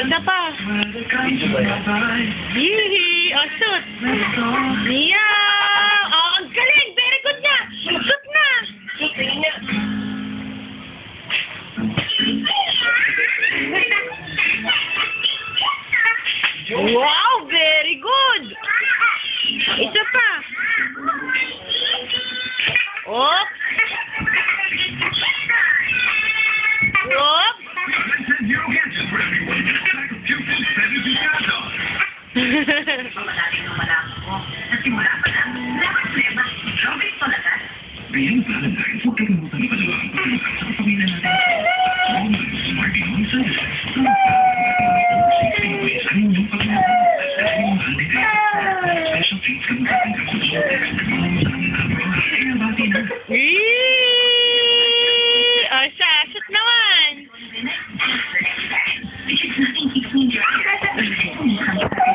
Isa pa. Hihi! Oh, shoot! Yeah! Oh, ang galing! Very good na! Shoot na! Wow! Very good! Isa pa. Oh! Oh! Bilang Valentine, huwag kalimutan ipadala ang pagkalukan sa kapamilya natin. Lalo na yung Smarty Mom Services. Anyways, ano yung pagkalukan? Dahil yung mahal din kayo. Special treats ka mong katanggap sa mga text. Kaya bati na. Oh, siya. Shoot naman.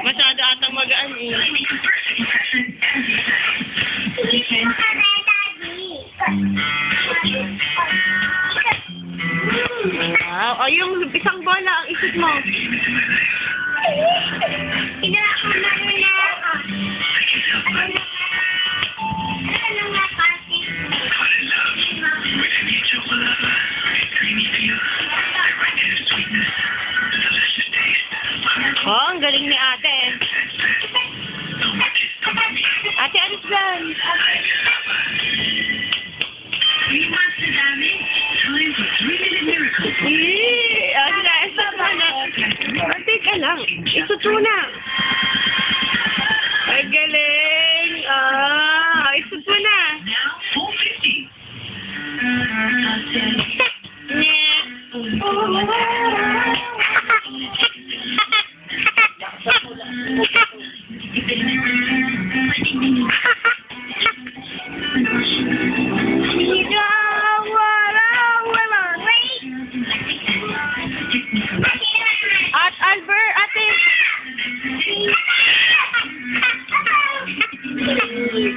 Masyado atang magaan eh. Wow. Oh, yung isang bola ang isip mo. Oh, ang galing ni ate. Ate, alis dyan. Teka lang. Isuto na. Ang galing. Isuto na.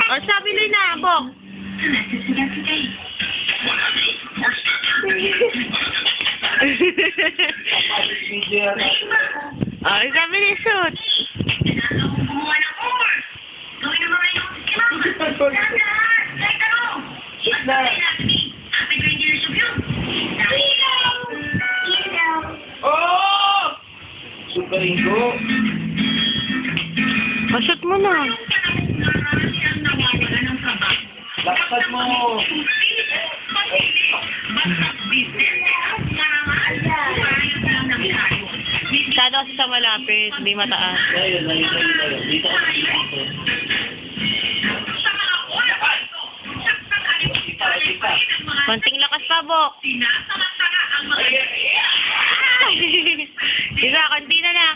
O, sabi nila na, Bok. O, sabi ni Shoot. Super Ringo. O, shoot mo na. Lakad mo. Masyado kasi sa malapit, hindi mataas. Ayun. Dito ka. Konting lakas pa, Bok. Isa, konti na lang.